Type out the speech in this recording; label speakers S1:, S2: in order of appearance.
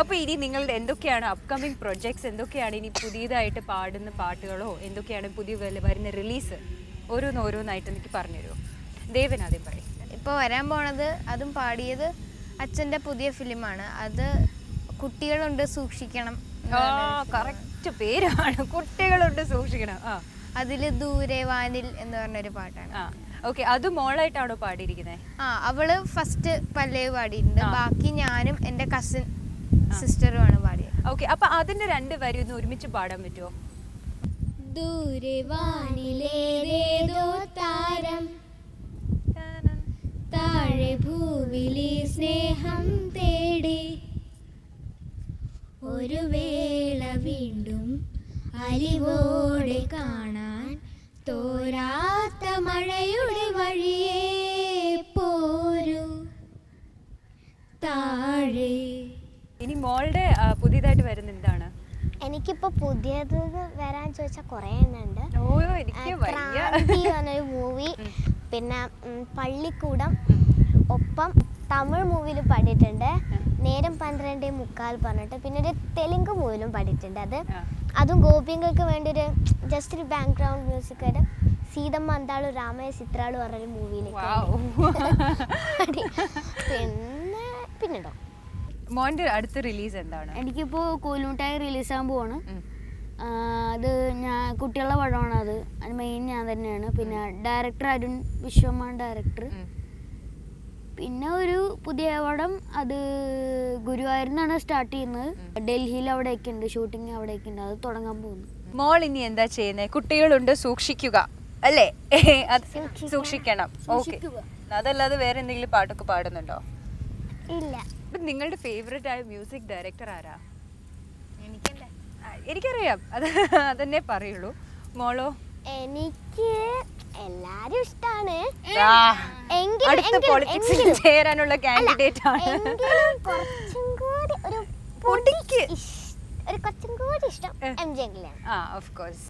S1: അപ്പോൾ ഇനി നിങ്ങളുടെ എന്തൊക്കെയാണ് അപ്കമിങ് പ്രൊജക്ട്സ്, എന്തൊക്കെയാണ് ഇനി പുതിയതായിട്ട് പാടുന്ന പാട്ടുകളോ എന്തൊക്കെയാണ് പുതിയ വരുന്ന റിലീസ്, ഓരോന്നായിട്ട് എനിക്ക് പറഞ്ഞുതരുമോ? ദേവൻ ആദ്യം പറയും.
S2: ഇപ്പോൾ വരാൻ പോണത്, അതും പാടിയത് അച്ഛൻ്റെ പുതിയ ഫിലിമാണ്. അത് കുട്ടികളുണ്ട് സൂക്ഷിക്കണം.
S1: കറക്റ്റ് പേരാണ്, കുട്ടികളുണ്ട് സൂക്ഷിക്കണം.
S2: അതിൽ ദൂരെ വാനിൽ എന്ന് പറഞ്ഞൊരു പാട്ടാണ്.
S1: ഓക്കെ, അത് മോളായിട്ടാണോ പാടിയിരിക്കുന്നത്?
S2: അവള് ഫസ്റ്റ് പല്ലവി പാടിയിട്ടുണ്ട്. ബാക്കി ഞാനും എൻ്റെ കസിൻ സിസ്റ്ററുമാണ് പാടിയത്.
S1: ഓക്കെ, അപ്പൊ അതിന്റെ 2 വരി ഒന്ന് ഒരുമിച്ച് പാടാൻ പറ്റുമോ?
S3: ദൂരെ വാനിലേതേതോ താരം, താഴെ ഭൂവിലെ സ്നേഹം തേടി, ഒരു വേള വീണ്ടും അലിവോടെ കാണാൻ, തോരാത്ത മഴയുടെ വഴിയേ പോരൂ താഴെ.
S1: ഇനി മോളുടെ പുതിയതായിട്ട് വരുന്ന എന്താണ്?
S4: എനിക്കിപ്പോൾ പുതിയത് വരാൻ ചോദിച്ചാൽ കുറേ എണ്ണുണ്ട്.
S1: ക്രാന്തി
S4: പറഞ്ഞൊരു മൂവി, പിന്നെ പള്ളിക്കൂടം, ഒപ്പം തമിഴ് മൂവിയിൽ പാടിയിട്ടുണ്ട്, നേരം 12:45 പറഞ്ഞിട്ട്, പിന്നെ ഒരു തെലുങ്ക് മൂവിയിലും പാടിയിട്ടുണ്ട്. അതും ഗോപികൾക്ക് വേണ്ടി ഒരു ജസ്റ്റ് ഒരു ബാക്ക്ഗ്രൗണ്ട് മ്യൂസിക് ആയിട്ട് സീതമ്മ അന്താളു രാമയ ചിത്രാളു പറഞ്ഞൊരു മൂവിയിലേക്ക്. പിന്നെണ്ടോ
S1: മോൻ്റെ അടുത്ത റിലീസ് എന്താണ്?
S3: എനിക്കിപ്പോൾ കോലുമിഠായി റിലീസാകാൻ പോവാണ്. അത് കുട്ടികളുടെ പടമാണ്. അത് മെയിൻ ഞാൻ തന്നെയാണ്. പിന്നെ ഡയറക്ടർ അരുൺ വിശ്വമാണ് ഡയറക്ടർ. പിന്നെ ഒരു പുതിയ പടം, അത് ഗുരുവായൂരിൽ നിന്നാണ് സ്റ്റാർട്ട് ചെയ്യുന്നത്. ഡൽഹിയിൽ അവിടെയൊക്കെ ഉണ്ട് ഷൂട്ടിങ്, അവിടെയൊക്കെ ഉണ്ട്. അത് തുടങ്ങാൻ പോകുന്നു.
S1: മോൾ ഇനി എന്താ ചെയ്യുന്നത്? കുട്ടികളുണ്ട് സൂക്ഷിക്കുക അല്ലേ? അത് സൂക്ഷിക്കണം. ഓക്കെ, അതല്ലാതെ വേറെ എന്തെങ്കിലും പാട്ടൊക്കെ പാടുന്നുണ്ടോ?
S4: ഇല്ല.
S1: നിങ്ങളുടെ ഫേവറേറ്റ് ആയ മ്യൂസിക് ഡയറക്ടർ ആരാ? എനിക്കറിയാം, അതന്നെ പറയുള്ളൂ. മോളോ?
S4: എനിക്ക് എല്ലാരും ഇഷ്ടമാണ്.
S1: അടുത്ത പൊളിറ്റിക്സിൽ ചേരാനുള്ള കാൻഡിഡേറ്റ് ആണ്.
S4: കുറച്ചും കൂടി ഒരു കുറച്ചും കൂടി ഇഷ്ടം MJ അങ്കിളാണ്.
S1: Of course.